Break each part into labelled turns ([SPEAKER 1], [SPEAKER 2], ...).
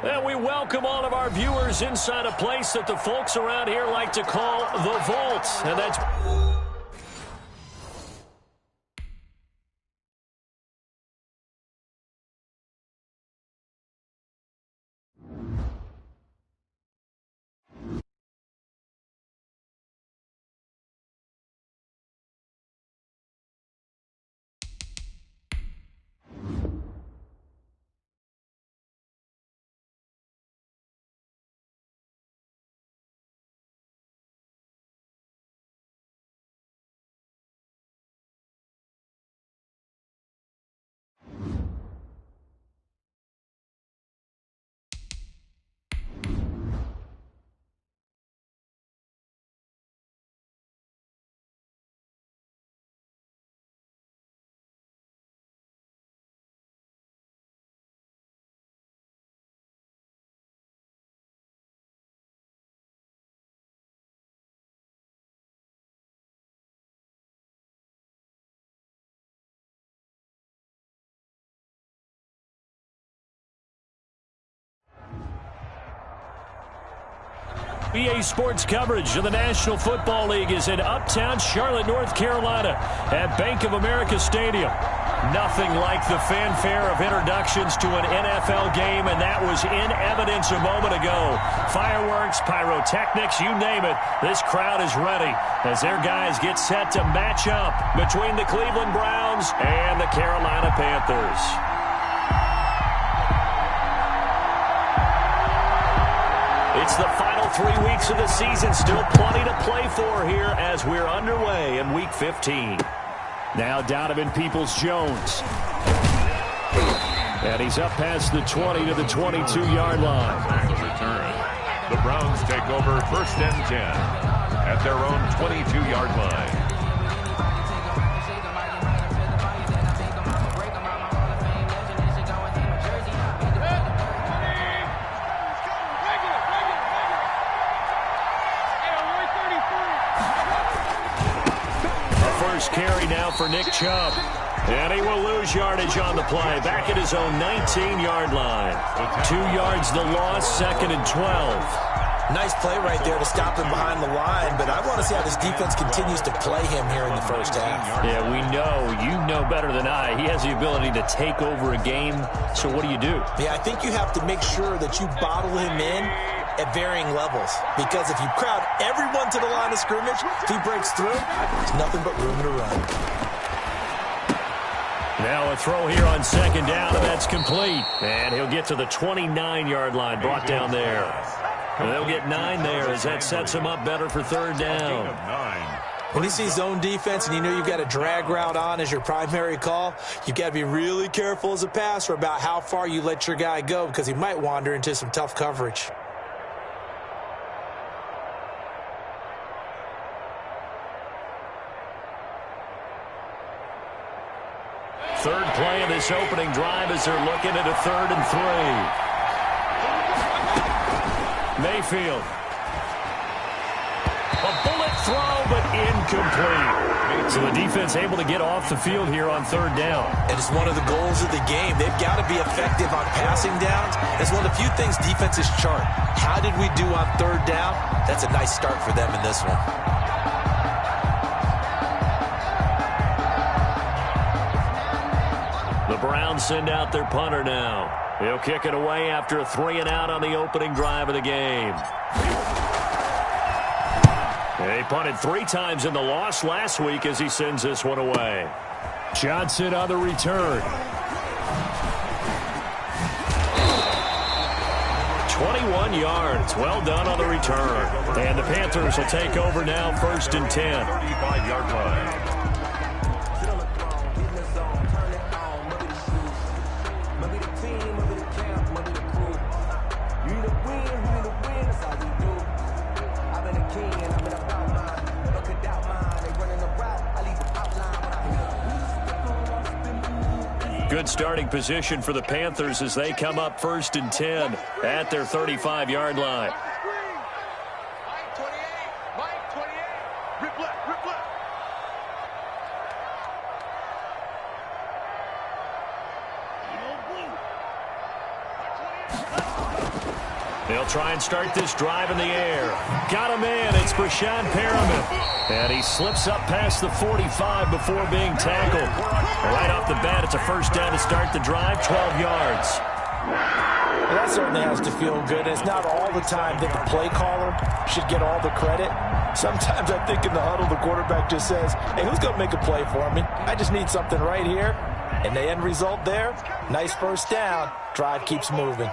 [SPEAKER 1] And we welcome all of our viewers inside a place that the folks around here like to call the Vault. And that's... EA Sports coverage of the National Football League is in uptown Charlotte, North Carolina at Bank of America Stadium. Nothing like the fanfare of introductions to an NFL game, and that was in evidence a moment ago. Fireworks, pyrotechnics, you name it. This crowd is ready as their guys get set to match up between the Cleveland Browns and the Carolina Panthers. It's the final 3 weeks of the season. Still plenty to play for here as we're underway in Week 15. Now Donovan Peoples-Jones. And he's up past the 20 to the 22-yard line.
[SPEAKER 2] Return. The Browns take over 1st and 10 at their own 22-yard line.
[SPEAKER 1] Carry now for Nick Chubb. And he will lose yardage on the play. Back at his own 19-yard line. 2 yards the loss, 2nd and 12.
[SPEAKER 3] Nice play right there to stop him behind the line, but I want to see how this defense continues to play him here in the first half.
[SPEAKER 1] Yeah, we know. You know better than I. He has the ability to take over a game, so what do you do?
[SPEAKER 3] Yeah, I think you have to make sure that you bottle him in at varying levels, because if you crowd everyone to the line of scrimmage, if he breaks through, there's nothing but room to run.
[SPEAKER 1] Now a throw here on 2nd down, and that's complete. And he'll get to the 29-yard line, brought down there. And they'll get 9 there as that sets him up better for 3rd down.
[SPEAKER 3] When you see zone defense and you know you've got a drag route on as your primary call, you've got to be really careful as a passer about how far you let your guy go, because he might wander into some tough coverage.
[SPEAKER 1] Third play of this opening drive as they're looking at a 3rd and 3. Mayfield. A bullet throw, but incomplete. So the defense able to get off the field here on 3rd down.
[SPEAKER 3] It is one of the goals of the game. They've got to be effective on passing downs. It's one of the few things defenses chart. How did we do on 3rd down? That's a nice start for them in this one.
[SPEAKER 1] The Browns send out their punter now. He'll kick it away after a 3-and-out on the opening drive of the game. They punted 3 times in the loss last week as he sends this one away. Johnson on the return. 21 yards. Well done on the return. And the Panthers will take over now 1st and 10.
[SPEAKER 2] 35-yard line.
[SPEAKER 1] Good starting position for the Panthers as they come up 1st and 10 at their 35-yard line. They'll try and start this drive in the air. Got him in. It's Breshad Perriman. And he slips up past the 45 before being tackled. Right off the bat, it's a first down to start the drive, 12 yards.
[SPEAKER 3] Well, that certainly has to feel good. It's not all the time that the play caller should get all the credit. Sometimes I think in the huddle, the quarterback just says, hey, who's going to make a play for me? I just need something right here. And the end result there, nice first down. Drive keeps moving.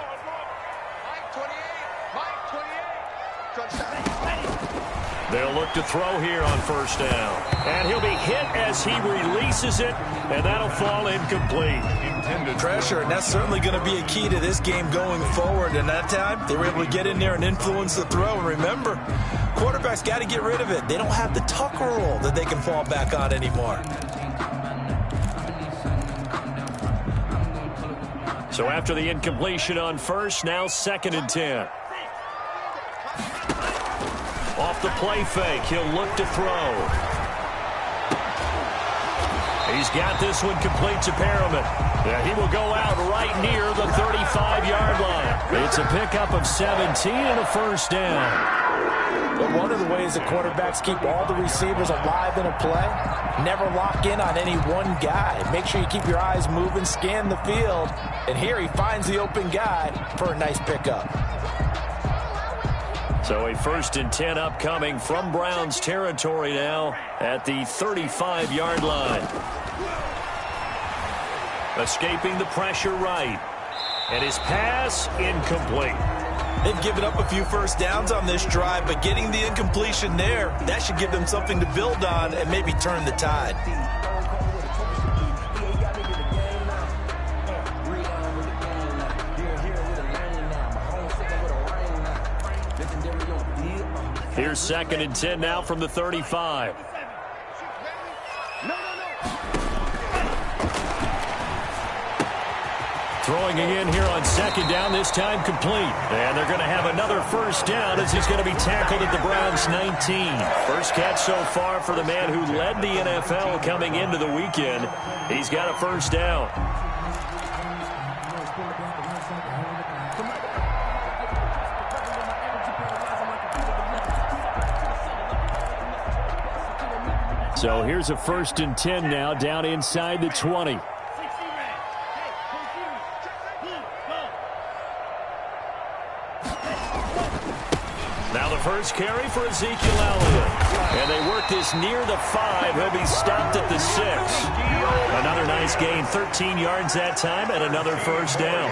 [SPEAKER 1] They'll look to throw here on first down. And he'll be hit as he releases it, and that'll fall incomplete.
[SPEAKER 3] Intended pressure, and that's certainly going to be a key to this game going forward. And that time, they were able to get in there and influence the throw. And remember, quarterbacks got to get rid of it. They don't have the Tucker rule that they can fall back on anymore.
[SPEAKER 1] So after the incompletion on first, now 2nd and 10. Off the play fake, he'll look to throw. He's got this one complete to Perriman. Yeah, he will go out right near the 35-yard line. It's a pickup of 17 and a first down.
[SPEAKER 3] But one of the ways the quarterbacks keep all the receivers alive in a play, never lock in on any one guy. Make sure you keep your eyes moving, scan the field. And here he finds the open guy for a nice pickup.
[SPEAKER 1] So a 1st and 10 upcoming from Browns territory now at the 35-yard line. Escaping the pressure right. And his pass incomplete.
[SPEAKER 3] They've given up a few first downs on this drive, but getting the incompletion there, that should give them something to build on and maybe turn the tide.
[SPEAKER 1] Here's 2nd and 10 now from the 35. Throwing again here on 2nd down, this time complete. And they're going to have another first down as he's going to be tackled at the Browns' 19. First catch so far for the man who led the NFL coming into the weekend. He's got a first down. So here's a 1st and 10 now down inside the 20. Now the first carry for Ezekiel Elliott. And they work this near the 5. He'll be stopped at the 6. Another nice gain, 13 yards that time, and another first down.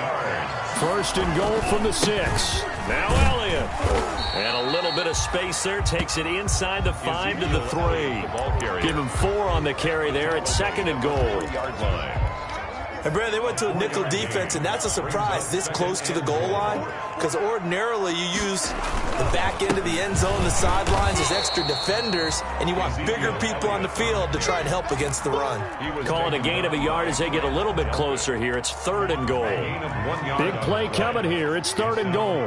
[SPEAKER 1] 1st and goal from the 6. Now Elliott. And a little bit of space there. Takes it inside the 5 to the 3. Give him 4 on the carry there at 2nd and goal.
[SPEAKER 3] And, Brad, they went to a nickel defense, and that's a surprise this close to the goal line, because ordinarily you use the back end of the end zone, the sidelines as extra defenders, and you want bigger people on the field to try and help against the run.
[SPEAKER 1] Calling a gain of a yard as they get a little bit closer here. It's 3rd and goal. Big play coming here. It's 3rd and goal.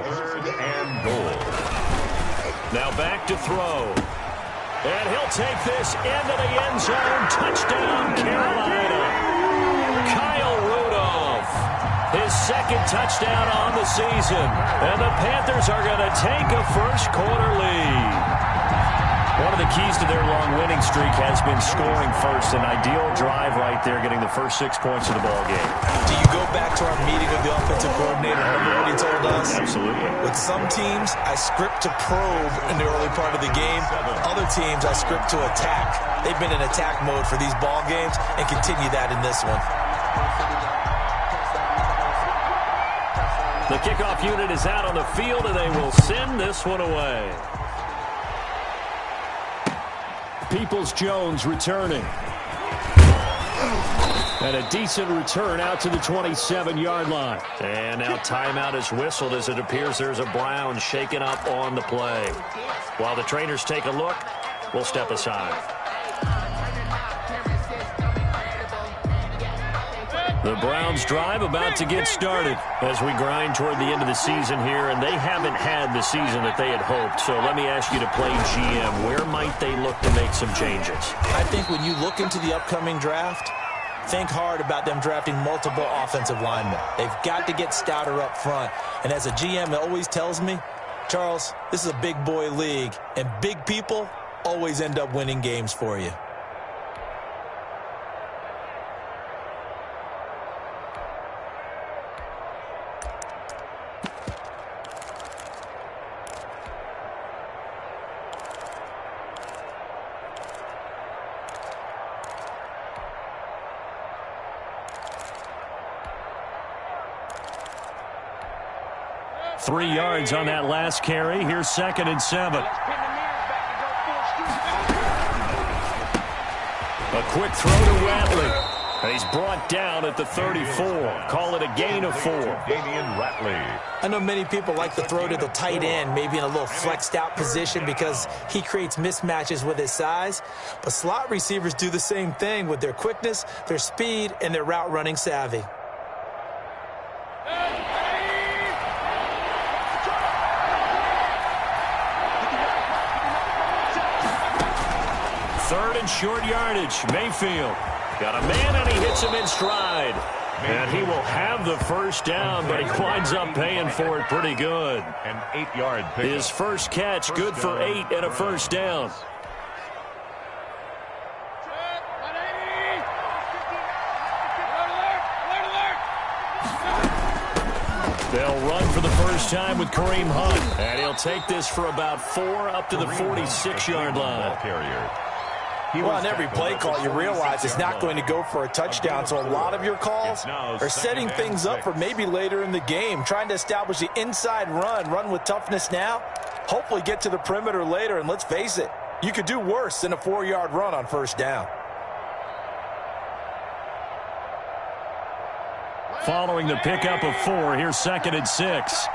[SPEAKER 1] Now back to throw. And he'll take this into the end zone. Touchdown, Carolina. Kyle Rudolph, his 2nd touchdown on the season. And the Panthers are going to take a first-quarter lead. One of the keys to their long winning streak has been scoring first. An ideal drive right there, getting the first 6 points of the ball game.
[SPEAKER 3] Do you go back to our meeting with the offensive coordinator? Remember what he told us?
[SPEAKER 1] Absolutely.
[SPEAKER 3] With some teams, I script to probe in the early part of the game. Other teams, I script to attack. They've been in attack mode for these ball games and continue that in this one.
[SPEAKER 1] The kickoff unit is out on the field, and they will send this one away. Peoples-Jones returning. And a decent return out to the 27-yard line. And now timeout is whistled as it appears there's a Brown shaken up on the play. While the trainers take a look, we'll step aside. The Browns drive about to get started as we grind toward the end of the season here, and they haven't had the season that they had hoped. So let me ask you to play GM. Where might they look to make some changes?
[SPEAKER 3] I think when you look into the upcoming draft, think hard about them drafting multiple offensive linemen. They've got to get stouter up front. And as a GM, it always tells me, Charles, this is a big boy league, and big people always end up winning games for you.
[SPEAKER 1] Three yards on that last carry. Here's 2nd and 7. A quick throw to Ratley. He's brought down at the 34. Call it a gain of 4.
[SPEAKER 2] Damian Ratley.
[SPEAKER 3] I know many people like to throw to the tight end, maybe in a little flexed out position because he creates mismatches with his size. But slot receivers do the same thing with their quickness, their speed, and their route running savvy.
[SPEAKER 1] Third and short yardage. Mayfield got a man, and he hits him in stride. And he will have the first down, but he winds up paying for it pretty good.
[SPEAKER 2] An 8-yard pickup.
[SPEAKER 1] His first catch, good for 8 and a first down. They'll run for the first time with Kareem Hunt. And he'll take this for about 4 up to the 46-yard line.
[SPEAKER 2] Carrier.
[SPEAKER 3] Well, on every play call, you realize it's not going to go for a touchdown, so a lot of your calls are setting things up for maybe later in the game, trying to establish the inside run with toughness now, hopefully get to the perimeter later, and let's face it, you could do worse than a 4-yard run on first down.
[SPEAKER 1] Following the pickup of 4, here's 2nd and 6.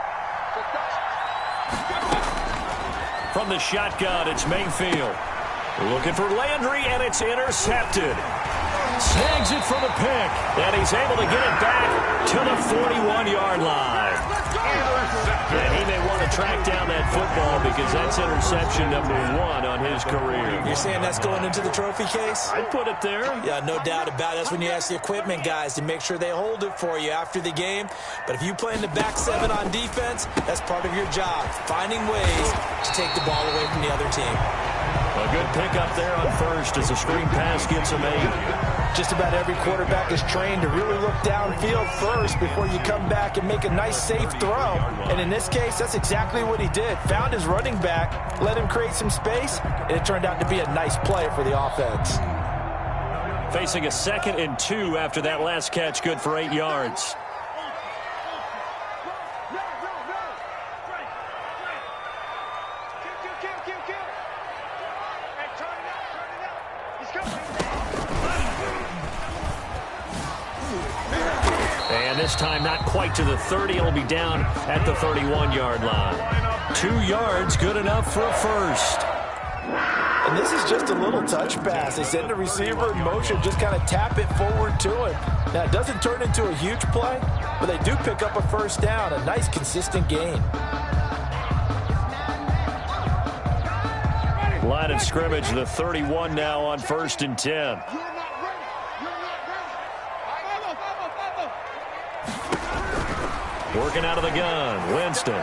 [SPEAKER 1] From the shotgun, it's Mayfield. Looking for Landry, and it's intercepted. Snags it for the pick, and he's able to get it back to the 41-yard line. And he may want to track down that football because that's interception number 1 on his career.
[SPEAKER 3] You're saying that's going into the trophy case?
[SPEAKER 1] I'd put it there.
[SPEAKER 3] Yeah, no doubt about it. That's when you ask the equipment guys to make sure they hold it for you after the game. But if you play in the back 7 on defense, that's part of your job, finding ways to take the ball away from the other team.
[SPEAKER 1] A good pickup there on first as the screen pass gets him 8.
[SPEAKER 3] Just about every quarterback is trained to really look downfield first before you come back and make a nice, safe throw. And in this case, that's exactly what he did. Found his running back, let him create some space, and it turned out to be a nice play for the offense.
[SPEAKER 1] Facing a 2nd and 2 after that last catch, good for 8 yards. And this time not quite to the 30. It'll be down at the 31-yard line. 2 yards, good enough for a first.
[SPEAKER 3] And this is just a little touch pass. They send the receiver in motion, just kind of tap it forward to him. Now, it doesn't turn into a huge play, but they do pick up a first down, a nice, consistent gain.
[SPEAKER 1] Line of scrimmage, the 31 now on 1st and 10. Working out of the gun, Winston.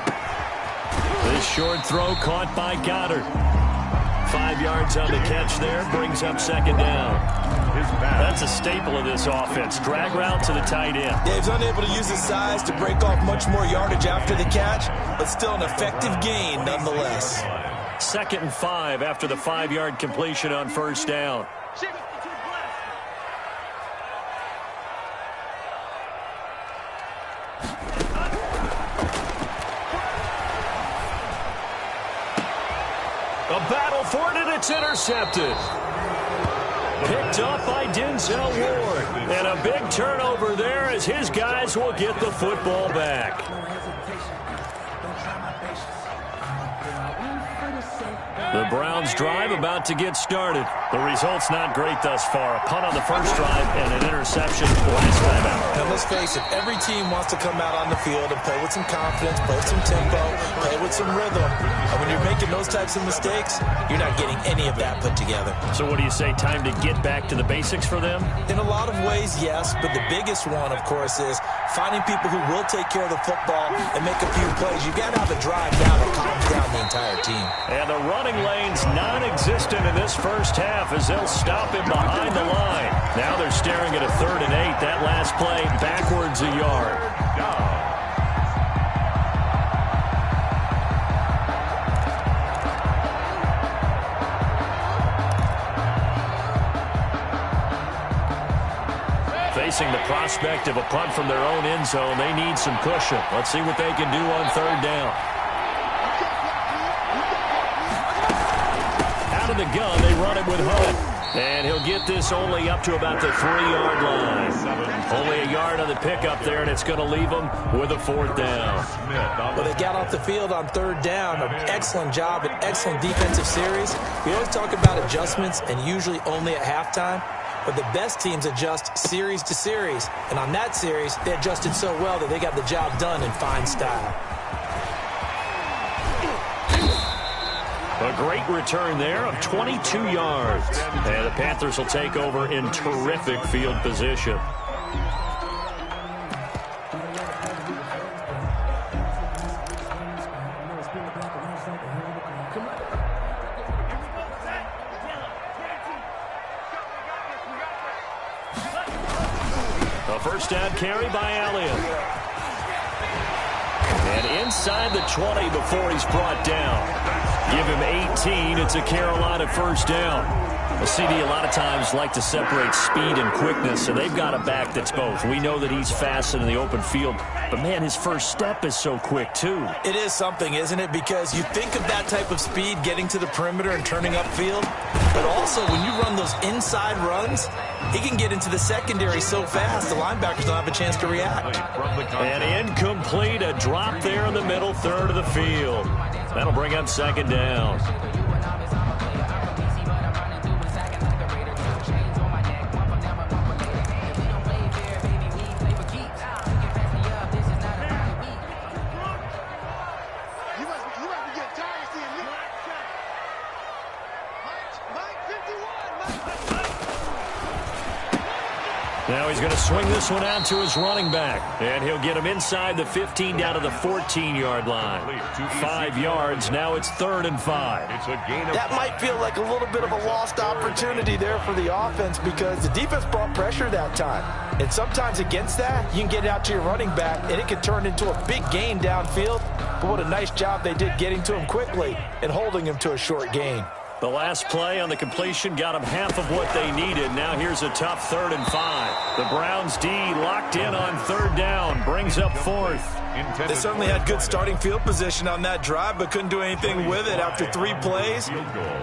[SPEAKER 1] This short throw caught by Goddard. 5 yards on the catch there, brings up 2nd down. That's a staple of this offense. Drag route to the tight end.
[SPEAKER 3] Dave's unable to use his size to break off much more yardage after the catch, but still an effective gain nonetheless.
[SPEAKER 1] 2nd and 5 after the 5-yard completion on first down. A battle for it, and it's intercepted. Picked up by Denzel Ward. And a big turnover there as his guys will get the football back. The Browns drive about to get started. The result's not great thus far. A punt on the first drive and an interception last time out.
[SPEAKER 3] Now, let's face it, every team wants to come out on the field and play with some confidence, play with some tempo, play with some rhythm. And when you're making those types of mistakes, you're not getting any of that put together.
[SPEAKER 1] So what do you say, time to get back to the basics for them?
[SPEAKER 3] In a lot of ways, yes, but the biggest one, of course, is finding people who will take care of the football and make a few plays. You've got to have a drive down that calms down the entire team.
[SPEAKER 1] And the running lane's non-existent in this first half as they'll stop him behind the line. Now they're staring at a 3rd and 8. That last play backwards a yard. Facing the prospect of a punt from their own end zone, they need some cushion. Let's see what they can do on 3rd down. Out of the gun, they run it with Hunt. And he'll get this only up to about the 3-yard line. Only a yard on the pickup there, and it's going to leave them with a 4th down.
[SPEAKER 3] Well, they got off the field on 3rd down. An excellent job, an excellent defensive series. We always talk about adjustments, and usually only at halftime. But the best teams adjust series to series. And on that series, they adjusted so well that they got the job done in fine style.
[SPEAKER 1] A great return there of 22 yards. And the Panthers will take over in terrific field position. A first down carry by Elliott. And inside the 20 before he's brought down. Give him 18. It's a Carolina first down. A CD a lot of times like to separate speed and quickness, and they've got a back that's both. We know that he's fast in the open field, but, man, his first step is so quick, too.
[SPEAKER 3] It is something, isn't it? Because you think of that type of speed getting to the perimeter and turning upfield, but also when you run those inside runs, he can get into the secondary so fast the linebackers don't have a chance to react.
[SPEAKER 1] And incomplete, a drop there in the middle third of the field. That'll bring up 2nd down. Now he's going to swing this one out to his running back. And he'll get him inside the 15 down to the 14-yard line. 5 yards. Now it's 3rd and 5.
[SPEAKER 3] That might feel like a little bit of a lost opportunity there for the offense because the defense brought pressure that time. And sometimes against that, you can get it out to your running back, and it can turn into a big gain downfield. But what a nice job they did getting to him quickly and holding him to a short gain.
[SPEAKER 1] The last play on the completion got them half of what they needed. Now here's a tough 3rd and 5. The Browns D locked in on 3rd down. Brings up 4th.
[SPEAKER 3] They certainly had good starting field position on that drive, but couldn't do anything with it after 3 plays.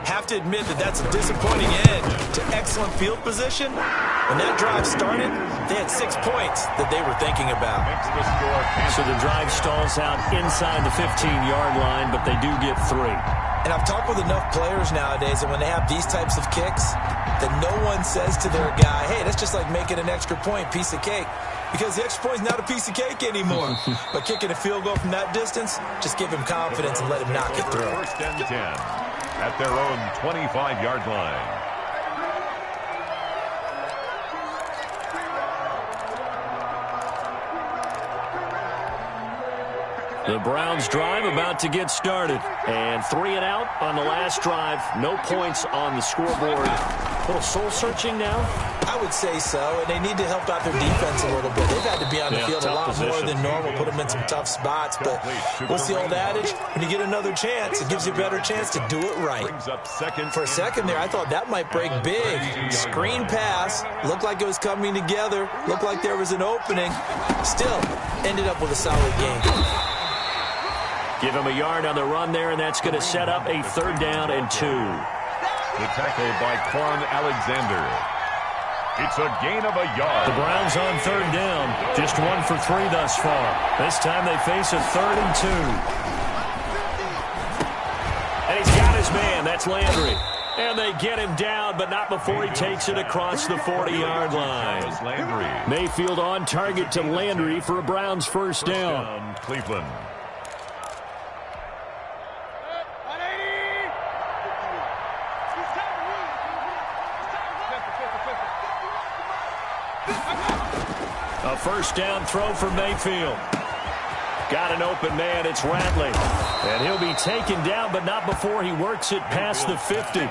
[SPEAKER 3] Have to admit that that's a disappointing end to excellent field position. When that drive started, they had 6 points that they were thinking about.
[SPEAKER 1] So the drive stalls out inside the 15-yard line, but they do get 3.
[SPEAKER 3] And I've talked with enough players nowadays that when they have these types of kicks, that no one says to their guy, hey, that's just like making an extra point, piece of cake. Because the extra point is not a piece of cake anymore. But kicking a field goal from that distance, just give him confidence and let him knock it through.
[SPEAKER 2] 1st and 10 at their own 25-yard line.
[SPEAKER 1] The Browns drive about to get started. And 3 and out on the last drive. No points on the scoreboard. A little soul-searching now?
[SPEAKER 3] I would say so, and they need to help out their defense a little bit. They've had to be on the field a lot more than normal, put them in some tough spots. But what's the old adage? When you get another chance, it gives you a better chance to do it right. For a second there, I thought that might break big. Screen pass, looked like it was coming together, looked like there was an opening. Still, ended up with a solid game.
[SPEAKER 1] Give him a yard on the run there, and that's going to set up a 3rd down and 2.
[SPEAKER 2] The tackle by Quan Alexander. It's a gain of a yard.
[SPEAKER 1] The Browns on 3rd down. Just 1 for 3 thus far. This time they face a 3rd and 2. And he's got his man. That's Landry. And they get him down, but not before he takes it across the 40-yard line. Mayfield on target to Landry for a Browns first down.
[SPEAKER 2] Cleveland.
[SPEAKER 1] A first down throw for Mayfield. Got an open man. It's Ratley. And he'll be taken down, but not before he works it past the 50.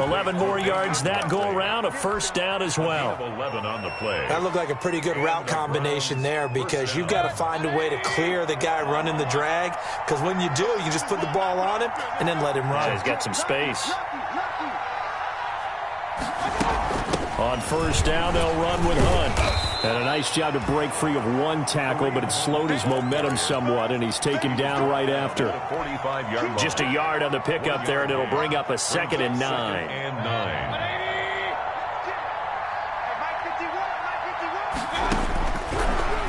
[SPEAKER 1] 11 more yards that go around. A first down as well.
[SPEAKER 2] 11 on the play.
[SPEAKER 3] That looked like a pretty good route combination there because you've got to find a way to clear the guy running the drag. Because when you do, you just put the ball on him and then let him run.
[SPEAKER 1] Yeah, he's got some space. On first down, they'll run with Hunt. And a nice job to break free of one tackle, but it slowed his momentum somewhat, and he's taken down right after. Just a yard on the pickup there, and it'll bring up a 2nd and 9.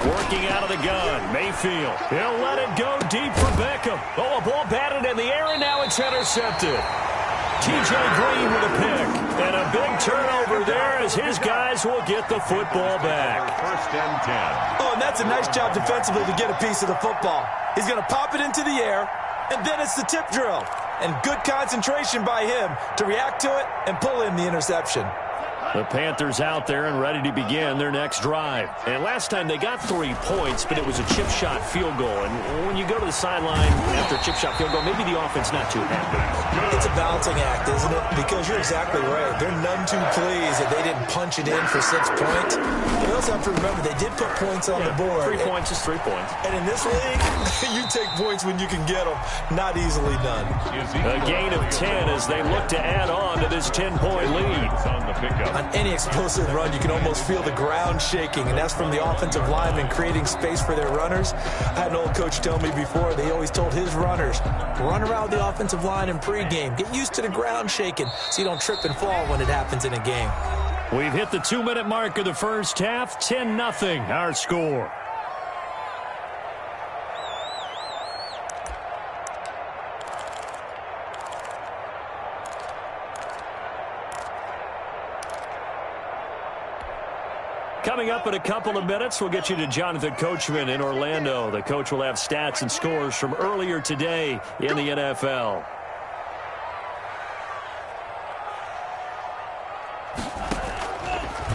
[SPEAKER 1] Working out of the gun, Mayfield. He'll let it go deep for Beckham. Oh, a ball batted in the air, and now it's intercepted. T.J. Green with a pick. And a big turnover there as his guys will get the football back.
[SPEAKER 2] First and 10.
[SPEAKER 3] Oh, and that's a nice job defensively to get a piece of the football. He's going to pop it into the air, and then it's the tip drill. And good concentration by him to react to it and pull in the interception.
[SPEAKER 1] The Panthers out there and ready to begin their next drive. And last time they got 3 points, but it was a chip shot field goal. And when you go to the sideline after a chip shot field goal, maybe the offense not too happy.
[SPEAKER 3] It's a balancing act, isn't it? Because you're exactly right. They're none too pleased that they didn't punch it in for 6 points. But you also have to remember they did put points on the board.
[SPEAKER 1] 3 points is 3 points.
[SPEAKER 3] And in this league, you take points when you can get them. Not easily done.
[SPEAKER 1] A gain of 10 as they look to add on to this 10-point lead.
[SPEAKER 2] On the pickup.
[SPEAKER 3] On any explosive run, you can almost feel the ground shaking, and that's from the offensive linemen creating space for their runners. I had an old coach tell me before, they always told his runners, run around the offensive line in pregame. Get used to the ground shaking so you don't trip and fall when it happens in a game.
[SPEAKER 1] We've hit the 2-minute mark of the first half. 10-0 our score. Coming up in a couple of minutes, we'll get you to Jonathan Coachman in Orlando. The coach will have stats and scores from earlier today in the NFL.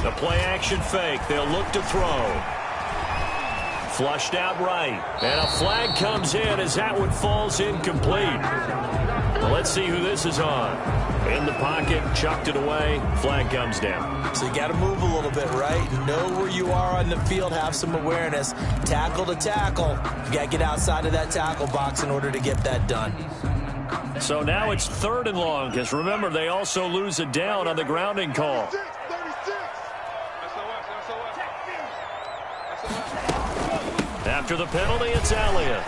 [SPEAKER 1] The play-action fake. They'll look to throw. Flushed out right. And a flag comes in as that one falls incomplete. Well, let's see who this is on. In the pocket, chucked it away, flag comes down.
[SPEAKER 3] So you got to move a little bit, right? Know where you are on the field, have some awareness. Tackle to tackle. You got to get outside of that tackle box in order to get that done.
[SPEAKER 1] So now it's 3rd and long, because remember, they also lose it down on the grounding call. After the penalty, it's Elliott.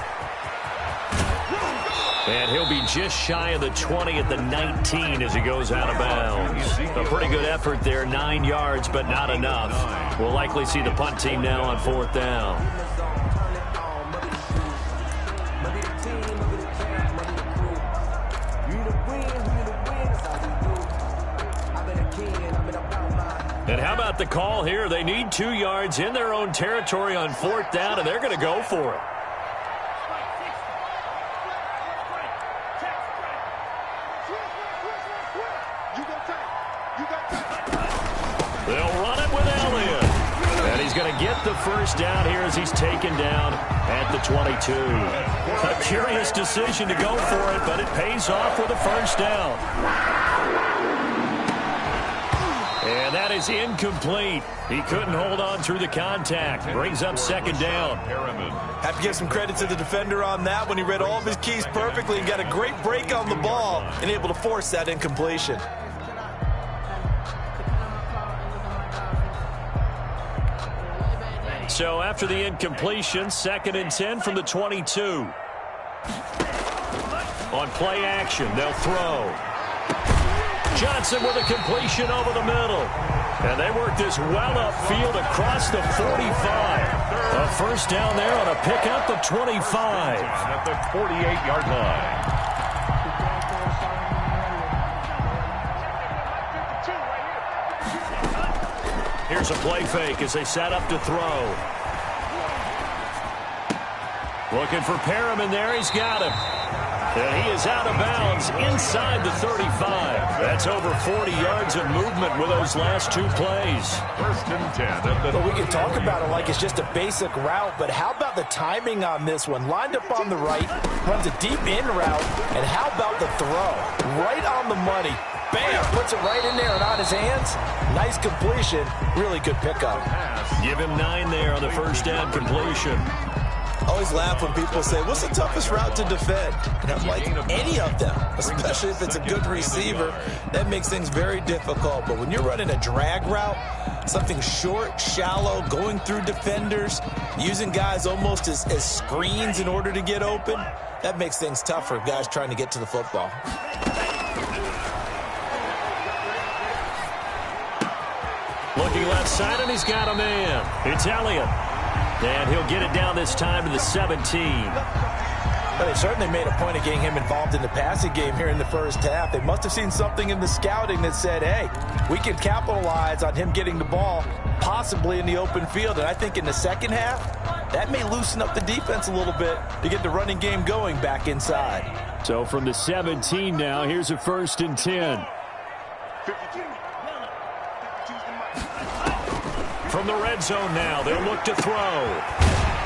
[SPEAKER 1] And he'll be just shy of the 20 at the 19 as he goes out of bounds. A pretty good effort there, 9 yards, but not enough. We'll likely see the punt team now on 4th down. And how about the call here? They need 2 yards in their own territory on 4th down, and they're going to go for it. They'll run it with Elliott. And he's going to get the first down here as he's taken down at the 22. A curious decision to go for it, but it pays off with a first down. And that is incomplete. He couldn't hold on through the contact. Brings up 2nd down.
[SPEAKER 3] Have to give some credit to the defender on that when he read all of his keys perfectly and got a great break on the ball and able to force that incompletion.
[SPEAKER 1] So after the incompletion, 2nd and 10 from the 22. On play action, they'll throw. Johnson with a completion over the middle. And they work this well upfield across the 45. A first down there on a pickup of 25.
[SPEAKER 2] At the 48-yard line.
[SPEAKER 1] Here's a play fake as they set up to throw. Looking for Perriman there. He's got him. And he is out of bounds inside the 35. That's over 40 yards of movement with those last two plays.
[SPEAKER 2] 1st and 10.
[SPEAKER 3] But we can talk about it like it's just a basic route, but how about the timing on this one? Lined up on the right, runs a deep in route, and how about the throw? Right on the money. Bam! Puts it right in there and on his hands. Nice completion. Really good pickup.
[SPEAKER 1] Give him 9 there on the first down completion.
[SPEAKER 3] Always laugh when people say, what's the toughest route to defend? And I'm like, any of them, especially if it's a good receiver. That makes things very difficult. But when you're running a drag route, something short, shallow, going through defenders, using guys almost as screens in order to get open, that makes things tough for guys trying to get to the football.
[SPEAKER 1] Looking left side, and he's got a man. It's Elliott. And he'll get it down this time to the 17.
[SPEAKER 3] Well, they certainly made a point of getting him involved in the passing game here in the first half. They must have seen something in the scouting that said, hey, we can capitalize on him getting the ball possibly in the open field. And I think in the second half, that may loosen up the defense a little bit to get the running game going back inside.
[SPEAKER 1] So from the 17 now, here's a 1st and 10. From the red zone now, they'll look to throw.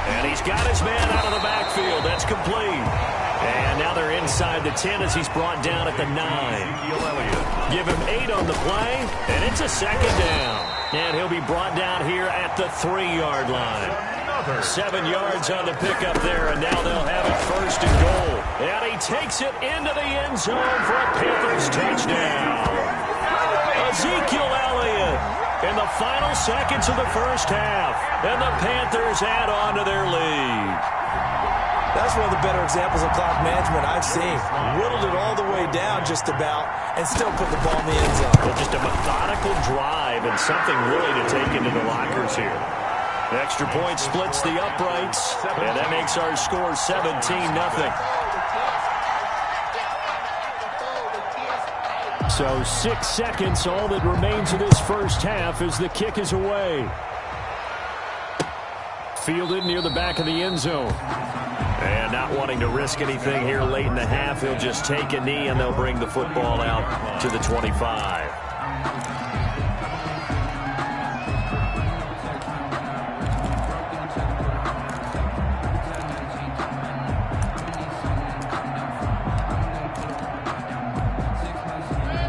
[SPEAKER 1] And he's got his man out of the backfield. That's complete. And now they're inside the 10 as he's brought down at the 9. Give him 8 on the play, and it's a 2nd down. And he'll be brought down here at the 3-yard line. 7 yards on the pickup there, and now they'll have it 1st and goal. And he takes it into the end zone for a Panthers touchdown. Ezekiel Elliott in the final seconds of the first half, and the Panthers add on to their lead.
[SPEAKER 3] That's one of the better examples of clock management I've seen. Whittled it all the way down just about and still put the ball in the end zone.
[SPEAKER 1] Well, just a methodical drive and something really to take into the lockers here. The extra point splits the uprights, and that makes our score 17-0. So 6 seconds, all that remains of this first half as the kick is away. Fielded near the back of the end zone. And not wanting to risk anything here late in the half, he'll just take a knee and they'll bring the football out to the 25.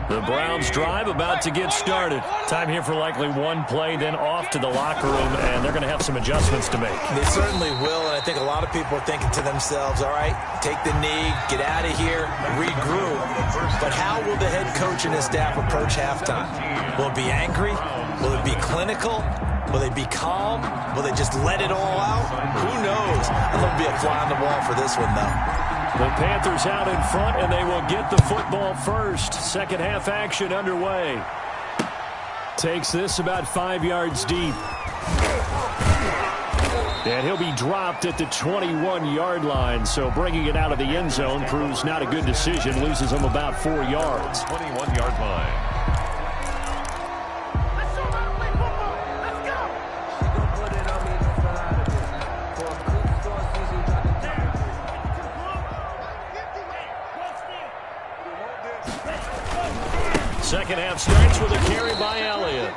[SPEAKER 1] The Browns drive about to get started. Time here for likely one play, then off to the locker room, and they're going to have some adjustments to make.
[SPEAKER 3] They certainly will, and I think a lot of people are thinking to themselves, all right, take the knee, get out of here, regroup. But how will the head coach and his staff approach halftime? Will it be angry? Will it be clinical? Will they be calm? Will they just let it all out? Who knows? There'll be a fly on the wall for this one, though.
[SPEAKER 1] The Panthers out in front, and they will get the football first. Second half action underway. Takes this about 5 yards deep. And he'll be dropped at the 21-yard line, so bringing it out of the end zone proves not a good decision. Loses him about 4 yards.
[SPEAKER 2] 21-yard line.
[SPEAKER 1] Second half starts with a carry by Elliott.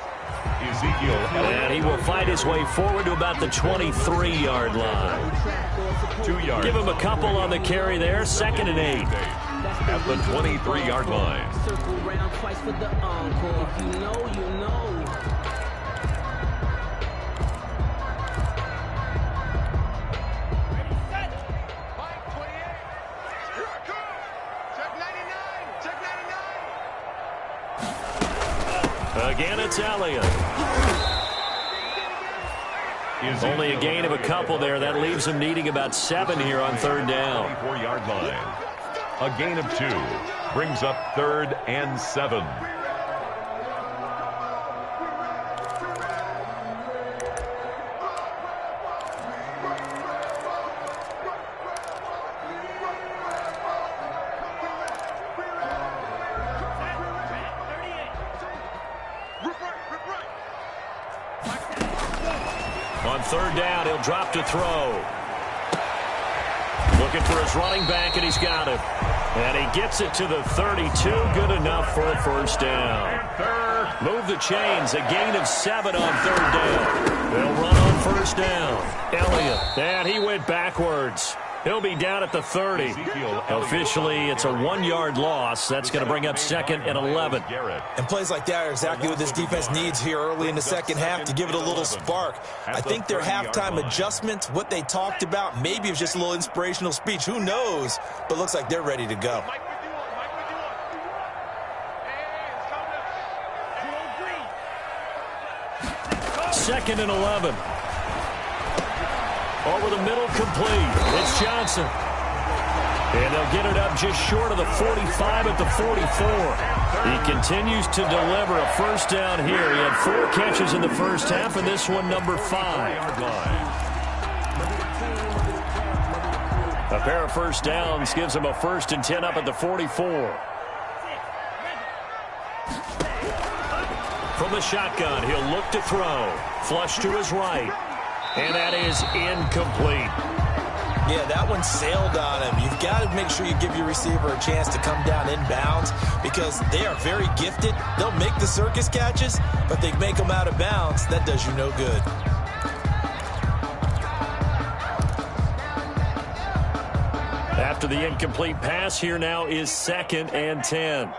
[SPEAKER 2] Ezekiel Elliott.
[SPEAKER 1] And he will fight his way forward to about the 23-yard line.
[SPEAKER 2] 2 yards.
[SPEAKER 1] Give him a couple on the carry there. 2nd and 8.
[SPEAKER 2] At the 23-yard line.
[SPEAKER 4] Circle round twice for the encore. If you know, you know.
[SPEAKER 1] Again, it's Elliott. Only a gain of a couple there. That leaves him needing about 7 here on 3rd down.
[SPEAKER 2] 24-yard line. A gain of 2 brings up 3rd and 7.
[SPEAKER 1] On third down, he'll drop to throw. Looking for his running back, and he's got it. And he gets it to the 32. Good enough for a first down. Move the chains. A gain of 7 on third down. They'll run on first down. Elliott. And he went backwards. He'll be down at the 30. Officially, it's a 1-yard loss. That's going to bring up 2nd and 11.
[SPEAKER 3] And plays like that are exactly what this defense needs here early in the second half to give it a little spark. I think their halftime adjustments, what they talked about, maybe it was just a little inspirational speech. Who knows? But looks like they're ready to go.
[SPEAKER 1] Second and 11. Over the middle, complete. It's Johnson. And they'll get it up just short of the 45 at the 44. He continues to deliver a first down here. He had 4 catches in the first half, and this one number 5. A pair of first downs gives him a 1st and 10 up at the 44. From the shotgun, he'll look to throw. Flush to his right. And that is incomplete.
[SPEAKER 3] Yeah, that one sailed on him. You've got to make sure you give your receiver a chance to come down inbounds because they are very gifted. They'll make the circus catches, but they make them out of bounds. That does you no good.
[SPEAKER 1] After the incomplete pass, here now is 2nd and 10.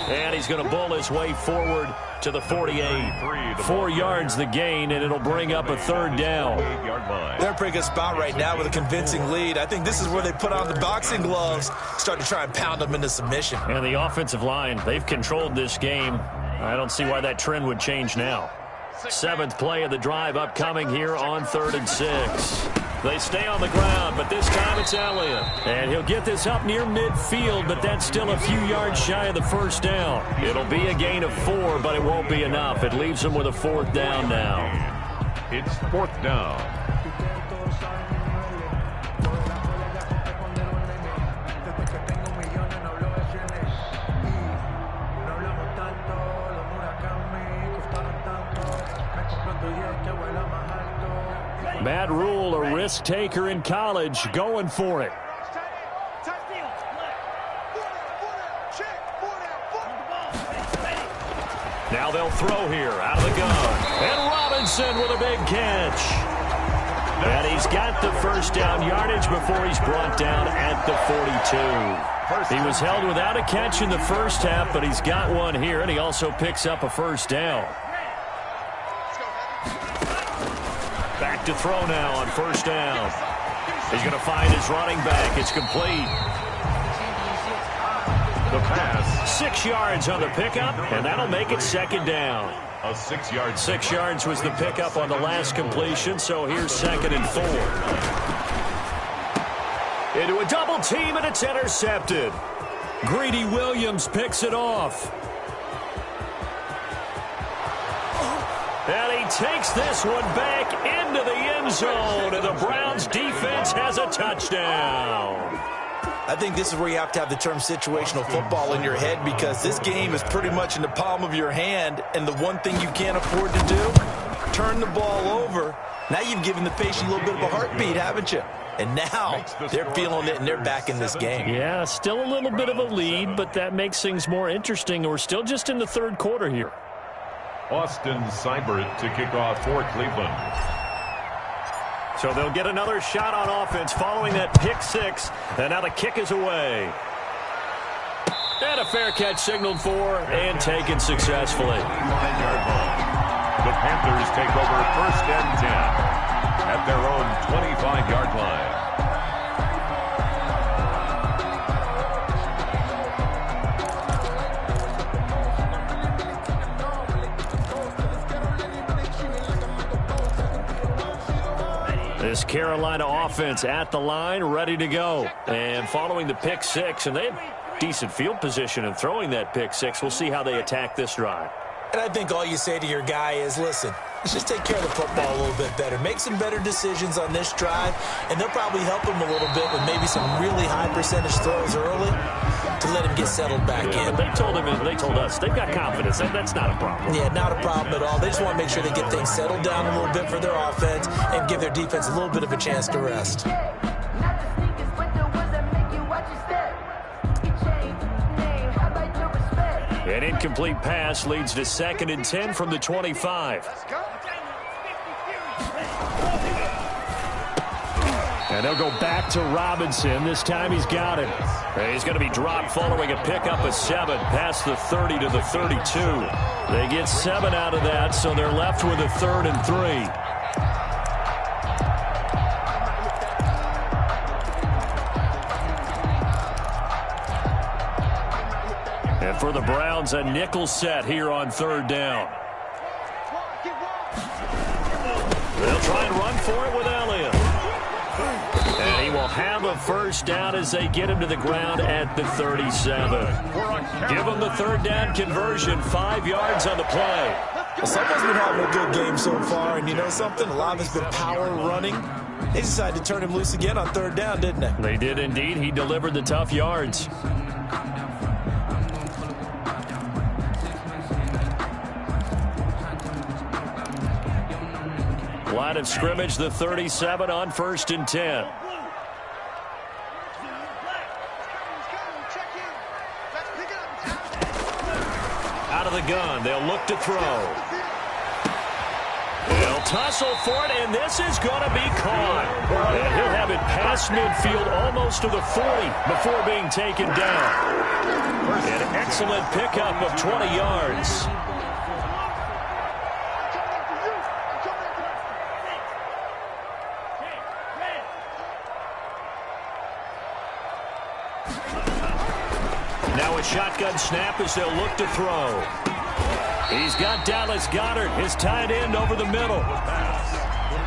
[SPEAKER 1] And he's going to bull his way forward to the 48. 4 yards the gain, and it'll bring up a 3rd down.
[SPEAKER 3] They're in a pretty good spot right now with a convincing lead. I think this is where they put on the boxing gloves, start to try and pound them into submission.
[SPEAKER 1] And the offensive line, they've controlled this game. I don't see why that trend would change now. 7th play of the drive upcoming here on 3rd and 6. They stay on the ground, but this time it's Elliott. And he'll get this up near midfield, but that's still a few yards shy of the first down. It'll be a gain of 4, but it won't be enough. It leaves him with a 4th down now.
[SPEAKER 2] It's 4th down.
[SPEAKER 1] Matt Rule, a risk taker in college, going for it. Now they'll throw here out of the gun. And Robinson with a big catch. And he's got the first down yardage before he's brought down at the 42. He was held without a catch in the first half, but he's got one here, and he also picks up a first down. Back to throw now on first down. He's going to find his running back. It's complete.
[SPEAKER 2] The pass.
[SPEAKER 1] 6 yards on the pickup, and that'll make it 2nd down.
[SPEAKER 2] A 6-yard.
[SPEAKER 1] 6 yards was the pickup on the last completion, so here's 2nd and 4. Into a double team, and it's intercepted. Greedy Williams picks it off. And he takes this one back into the end zone, and the Browns defense has a touchdown.
[SPEAKER 3] I think this is where you have to have the term situational football in your head because this game is pretty much in the palm of your hand, and the one thing you can't afford to do, turn the ball over. Now you've given the patient a little bit of a heartbeat, haven't you? And now they're feeling it, and they're back in this game.
[SPEAKER 1] Yeah, still a little bit of a lead, but that makes things more interesting. We're still just in the 3rd quarter here.
[SPEAKER 2] Austin Seibert to kick off for Cleveland.
[SPEAKER 1] So they'll get another shot on offense following that pick 6, and now the kick is away. And a fair catch signaled for and taken successfully.
[SPEAKER 2] 9-yard line. The Panthers take over 1st and 10 at their own 25-yard line.
[SPEAKER 1] This Carolina offense at the line, ready to go. And following the pick 6, and they have decent field position in throwing that pick 6. We'll see how they attack this drive.
[SPEAKER 3] And I think all you say to your guy is, listen, let's just take care of the football a little bit better. Make some better decisions on this drive, and they'll probably help him a little bit with maybe some really high percentage throws early to let him and get settled back in.
[SPEAKER 1] But they told us, they've got confidence. That's not a problem.
[SPEAKER 3] Yeah, not a problem at all. They just want to make sure they get things settled down a little bit for their offense and give their defense a little bit of a chance to rest.
[SPEAKER 1] An incomplete pass leads to 2nd and 10 from the 25. And they'll go back to Robinson. This time he's got it. He's going to be dropped following a pickup of 7 past the 30 to the 32. They get 7 out of that, so they're left with a 3rd and 3. And for the Browns, a nickel set here on 3rd down. They'll try and run for it with Elliott. And he will have a 1st down as they get him to the ground at the 37. Give him the 3rd down conversion, 5 yards on the play.
[SPEAKER 3] Well, someone's been having a good game so far, and you know something? A lot of it's been power running. They decided to turn him loose again on 3rd down, didn't they?
[SPEAKER 1] They did indeed. He delivered the tough yards. Line of scrimmage, the 37 on 1st and 10. Out of the gun, they'll look to throw. They'll tussle for it, and this is going to be caught. And he'll have it past midfield almost to the 40 before being taken down. An excellent pickup of 20 yards. Now a shotgun snap as they'll look to throw. He's got Dallas Goedert, his tight end, over the middle.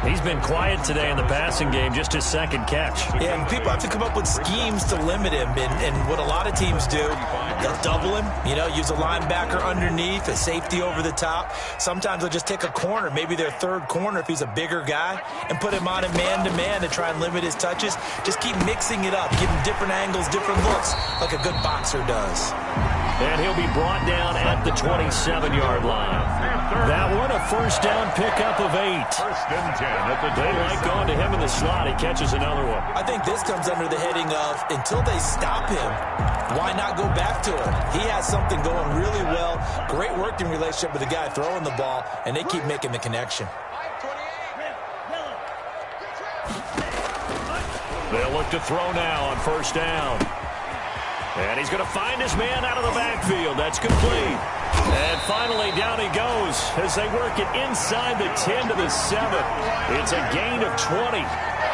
[SPEAKER 1] He's been quiet today in the passing game, just his 2nd catch.
[SPEAKER 3] Yeah, and people have to come up with schemes to limit him. And what a lot of teams do, they'll double him, use a linebacker underneath, a safety over the top. Sometimes they'll just take a corner, maybe their 3rd corner if he's a bigger guy, and put him on a man-to-man to try and limit his touches. Just keep mixing it up, give him different angles, different looks, like a good boxer does.
[SPEAKER 1] And he'll be brought down at the 27-yard line. That one, a 1st down pickup of 8.
[SPEAKER 2] 1st and 10 at the
[SPEAKER 1] They like going to him in the slot. He catches another one.
[SPEAKER 3] I think this comes under the heading of, until they stop him, why not go back to him? He has something going really well. Great working relationship with the guy throwing the ball, and they keep making the connection.
[SPEAKER 1] They'll look to throw now on 1st down. And he's going to find his man out of the backfield. That's complete. And finally, down he goes as they work it inside the 10 to the 7. It's a gain of 20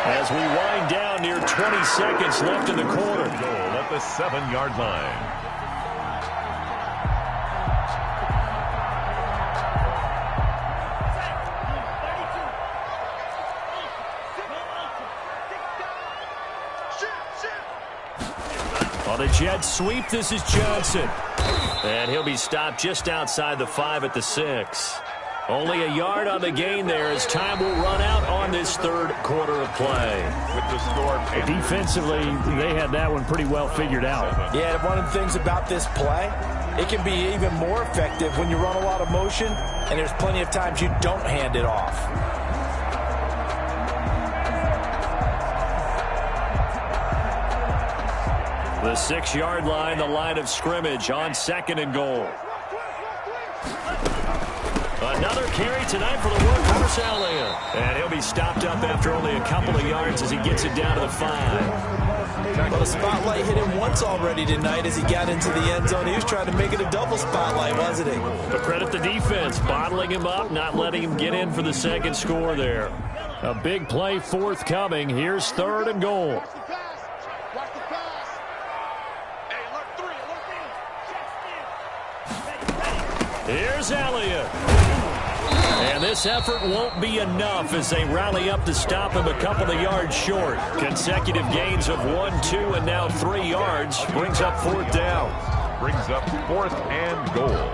[SPEAKER 1] as we wind down near 20 seconds left in the quarter.
[SPEAKER 2] Goal at the 7-yard line.
[SPEAKER 1] On the jet sweep, this is Johnson. And he'll be stopped just outside the 5 at the 6. Only a yard on the gain there as time will run out on this 3rd quarter of play.
[SPEAKER 2] With the score,
[SPEAKER 1] defensively, they had that one pretty well figured out.
[SPEAKER 3] Yeah, one of the things about this play, it can be even more effective when you run a lot of motion, and there's plenty of times you don't hand it off.
[SPEAKER 1] The 6-yard line, the line of scrimmage on 2nd and goal. Another carry tonight for the workhorse Elliott. And he'll be stopped up after only a couple of yards as he gets it down to the 5.
[SPEAKER 3] Well, the spotlight hit him once already tonight as he got into the end zone. He was trying to make it a double spotlight, wasn't he?
[SPEAKER 1] But credit the defense, bottling him up, not letting him get in for the 2nd score there. A big play forthcoming. Here's 3rd and goal. Here's Elliott. And this effort won't be enough as they rally up to stop him a couple of yards short. Consecutive gains of 1, 2, and now 3 yards brings up 4th down.
[SPEAKER 2] Brings up 4th and goal.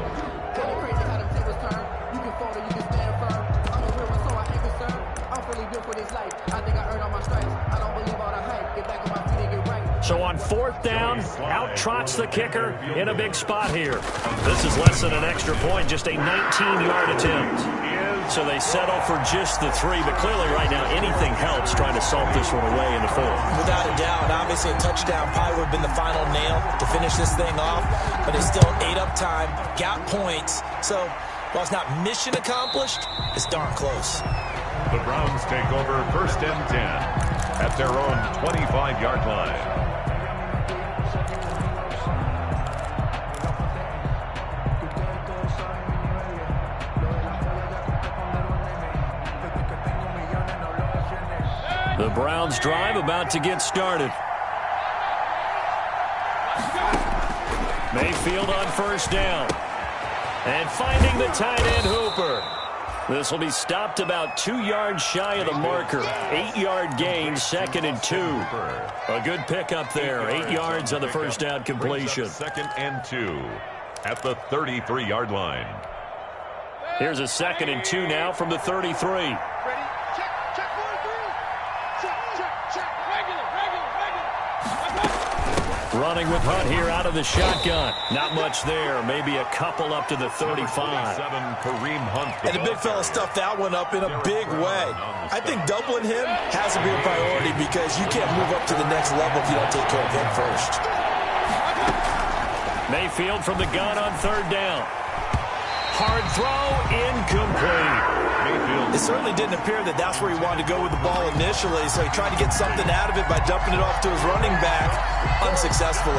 [SPEAKER 1] So on 4th down, out trots the kicker in a big spot here. This is less than an extra point, just a 19-yard attempt. So they settle for just the 3, but clearly right now anything helps trying to salt this one away in the 4th.
[SPEAKER 3] Without a doubt, obviously a touchdown probably would have been the final nail to finish this thing off, but it's still ate up time, got points. So while it's not mission accomplished, it's darn close.
[SPEAKER 2] The Browns take over 1st and 10 at their own 25-yard line.
[SPEAKER 1] The Browns drive about to get started. Mayfield on 1st down. And finding the tight end Hooper. This will be stopped about 2 yards shy of the marker. 8-yard gain, 2nd and 2. A good pickup there. 8 yards on the first down completion.
[SPEAKER 2] 2nd and 2 at the 33-yard line.
[SPEAKER 1] Here's a 2nd and 2 now from the 33. Running with Hunt here out of the shotgun. Not much there. Maybe a couple up to the 35.
[SPEAKER 2] Kareem Hunt.
[SPEAKER 3] And the big fella stuffed that one up in a big way. I think doubling him has to be a priority because you can't move up to the next level if you don't take care of him first.
[SPEAKER 1] Mayfield from the gun on 3rd down. Hard throw, incomplete.
[SPEAKER 3] It certainly didn't appear that that's where he wanted to go with the ball initially, so he tried to get something out of it by dumping it off to his running back unsuccessfully.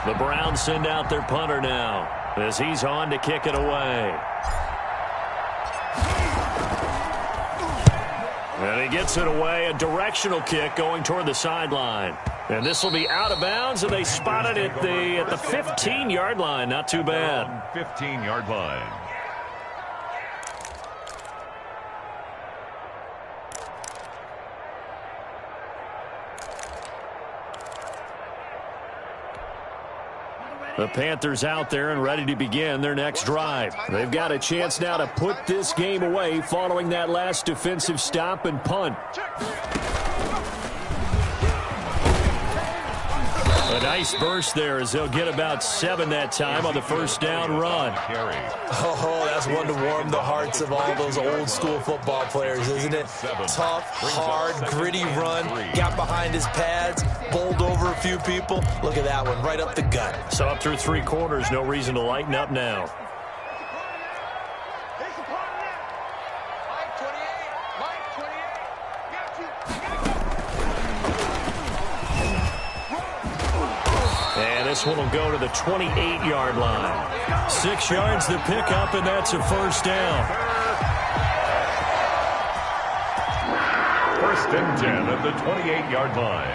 [SPEAKER 1] The Browns send out their punter now as he's on to kick it away. And he gets it away, a directional kick going toward the sideline. And this will be out of bounds, and they spot it at the 15-yard line. Not too bad.
[SPEAKER 2] 15-yard line.
[SPEAKER 1] The Panthers out there and ready to begin their next drive. They've got a chance now to put this game away following that last defensive stop and punt. A nice burst there as they'll get about 7 that time on the first down run.
[SPEAKER 3] Oh, that's one to warm the hearts of all those old school football players, isn't it? Tough, hard, gritty run. Got behind his pads, bowled over a few people. Look at that one, right up the gut.
[SPEAKER 1] So up through 3 quarters, no reason to lighten up now. This one will go to the 28-yard line. 6 yards to pick up, and that's a first down.
[SPEAKER 2] 1st and 10 at the 28-yard line.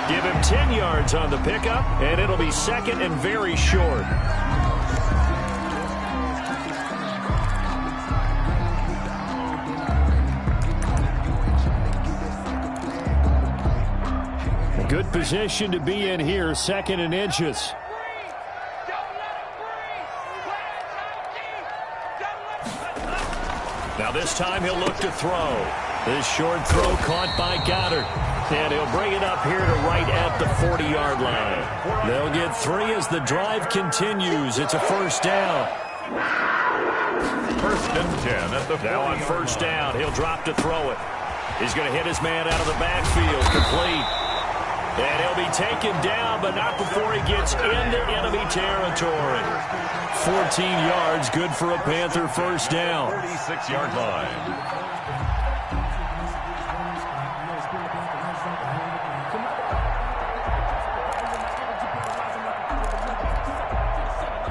[SPEAKER 1] Give him 10 yards on the pickup, and it'll be 2nd and very short. Good position to be in here, 2nd and inches. Now this time he'll look to throw. This short throw caught by Goddard. And he'll bring it up here to right at the 40-yard line. They'll get 3 as the drive continues. It's a first down.
[SPEAKER 2] 1st and 10 at the 40.
[SPEAKER 1] Now on first down, he'll drop to throw it. He's going to hit his man out of the backfield, complete. And he'll be taken down, but not before he gets into enemy territory. 14 yards, good for a Panther first down.
[SPEAKER 2] 36-yard line.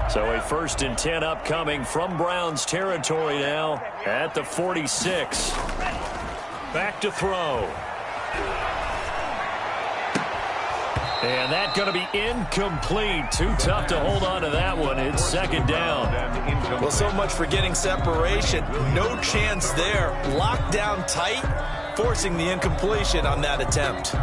[SPEAKER 1] So a 1st and 10 upcoming from Browns territory now at the 46. Back to throw. And that's going to be incomplete. Too tough to hold on to that one. It's 2nd down.
[SPEAKER 3] Well, so much for getting separation. No chance there. Locked down tight, forcing the incompletion on that attempt.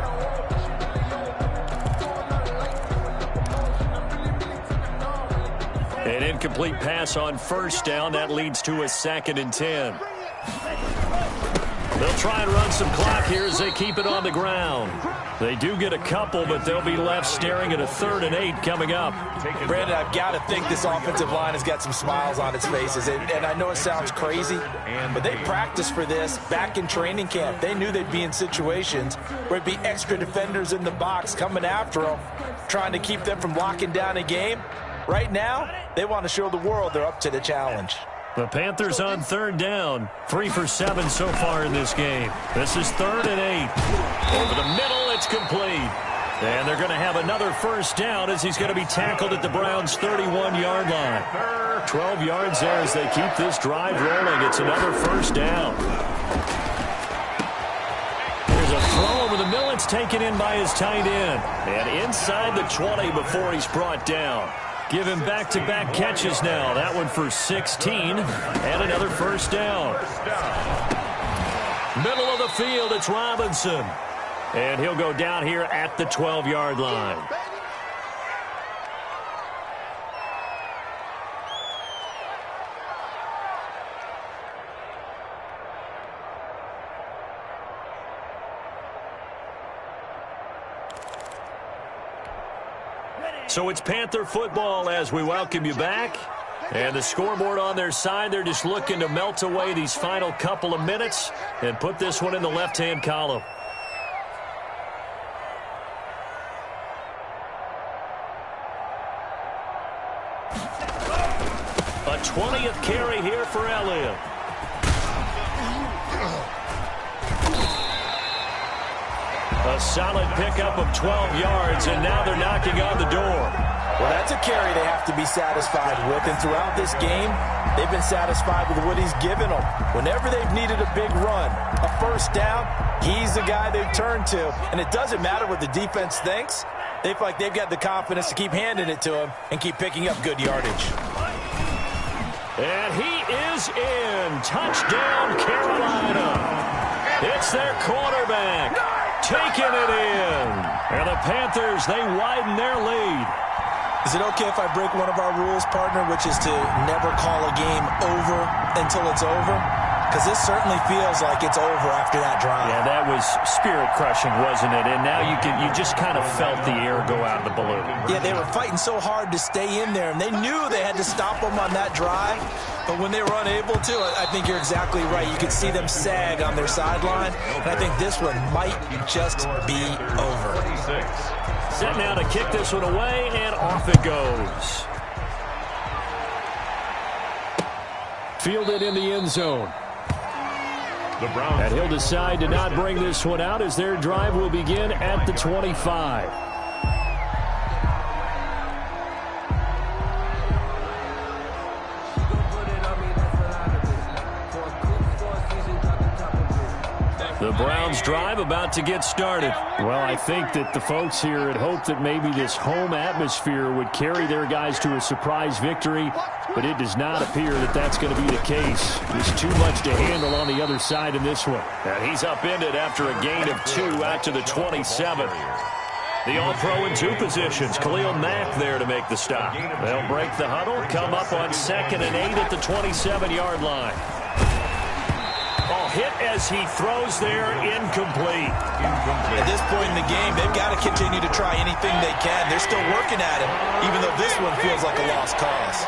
[SPEAKER 1] An incomplete pass on first down. That leads to a 2nd and 10. They'll try and run some clock here as they keep it on the ground. They do get a couple, but they'll be left staring at a 3rd and 8 coming up.
[SPEAKER 3] Brandon, I've got to think this offensive line has got some smiles on its faces. And I know it sounds crazy, but they practiced for this back in training camp. They knew they'd be in situations where it'd be extra defenders in the box coming after them, trying to keep them from locking down a game. Right now, they want to show the world they're up to the challenge.
[SPEAKER 1] The Panthers on 3rd down. 3 for 7 so far in this game. This is 3rd and 8. Over the middle, it's complete. And they're going to have another first down as he's going to be tackled at the Browns' 31-yard line. 12 yards there as they keep this drive rolling. It's another first down. There's a throw over the middle. It's taken in by his tight end. And inside the 20 before he's brought down. Give him back-to-back catches now. That one for 16 and another first down. Middle of the field, it's Robinson. And he'll go down here at the 12-yard line. So it's Panther football as we welcome you back. And the scoreboard on their side, they're just looking to melt away these final couple of minutes and put this one in the left-hand column. A 20th carry here for Elliott. A solid pickup of 12 yards, and now they're knocking on the door.
[SPEAKER 3] Well, that's a carry they have to be satisfied with, and throughout this game, they've been satisfied with what he's given them. Whenever they've needed a big run, a first down, he's the guy they've turned to. And it doesn't matter what the defense thinks. They feel like they've got the confidence to keep handing it to him and keep picking up good yardage.
[SPEAKER 1] And he is in. Touchdown, Carolina. It's their quarterback. Taking it in. And the Panthers, they widen their lead.
[SPEAKER 3] Is it okay if I break one of our rules, partner, which is to never call a game over until it's over? Because this certainly feels like it's over after that drive.
[SPEAKER 1] Yeah, that was spirit-crushing, wasn't it? And now you just kind of felt the air go out of the balloon.
[SPEAKER 3] Yeah, they were fighting so hard to stay in there, and they knew they had to stop them on that drive. But when they were unable to, I think you're exactly right. You could see them sag on their sideline, and I think this one might just be over.
[SPEAKER 1] Set now to kick this one away, and off it goes. Fielded in the end zone. And he'll decide to not bring this one out as their drive will begin at the 25. The Browns drive about to get started. Well, I think that the folks here had hoped that maybe this home atmosphere would carry their guys to a surprise victory, but it does not appear that that's going to be the case. There's too much to handle on the other side in this one. And he's upended after a gain of 2 out to the 27. The All-Pro in 2 positions. Khalil Mack there to make the stop. They'll break the huddle, come up on 2nd and 8 at the 27-yard line. Hit as he throws there, incomplete.
[SPEAKER 3] At this point in the game, they've got to continue to try anything they can. They're still working at it, even though this one feels like a lost cause.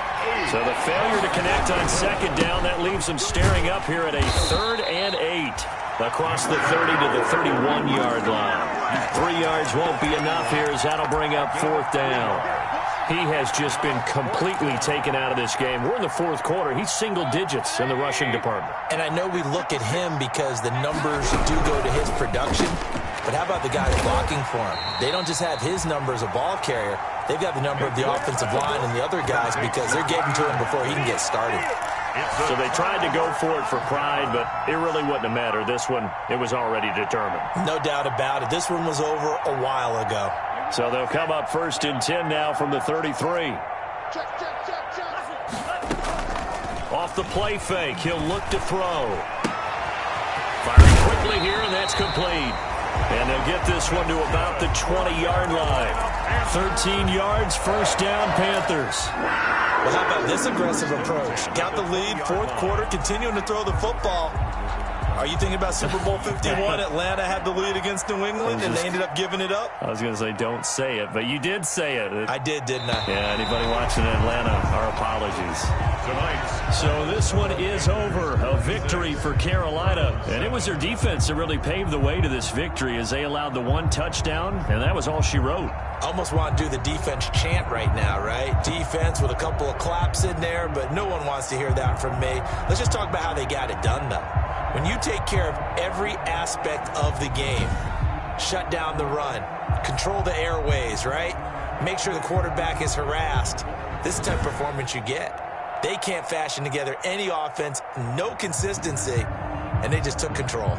[SPEAKER 1] So the failure to connect on 2nd down, that leaves them staring up here at a 3rd and 8. Across the 30 to the 31-yard line. 3 yards won't be enough here as that'll bring up 4th down. He has just been completely taken out of this game. We're in the 4th quarter. He's single digits in the rushing department.
[SPEAKER 3] And I know we look at him because the numbers do go to his production. But how about the guys blocking for him? They don't just have his number as a ball carrier. They've got the number of the offensive line and the other guys because they're getting to him before he can get started.
[SPEAKER 1] So they tried to go for it for pride, but it really wouldn't have mattered. This one, it was already determined.
[SPEAKER 3] No doubt about it. This one was over a while ago.
[SPEAKER 1] So they'll come up 1st and 10 now from the 33. Off the play fake, he'll look to throw. Firing quickly here, and that's complete. And they'll get this one to about the 20-yard line.
[SPEAKER 2] Panthers.
[SPEAKER 1] 13 yards, first down, Panthers.
[SPEAKER 3] Well, how about this aggressive approach? Got the lead, fourth quarter, continuing to throw the football. Are you thinking about Super Bowl 51? Atlanta had the lead against New England, and they ended up giving it up?
[SPEAKER 1] I was going to say don't say it, but you did say it.
[SPEAKER 3] I did, didn't I?
[SPEAKER 1] Yeah, anybody watching Atlanta, our apologies.
[SPEAKER 2] Tonight.
[SPEAKER 1] So this one is over. A victory for Carolina. And it was their defense that really paved the way to this victory as they allowed the one touchdown, and that was all she wrote.
[SPEAKER 3] Almost want to do the defense chant right now, right? Defense with a couple of claps in there, but no one wants to hear that from me. Let's just talk about how they got it done, though. When you take care of every aspect of the game, shut down the run, control the airways, right? Make sure the quarterback is harassed. This is the type of performance you get. They can't fashion together any offense, no consistency, and they just took control.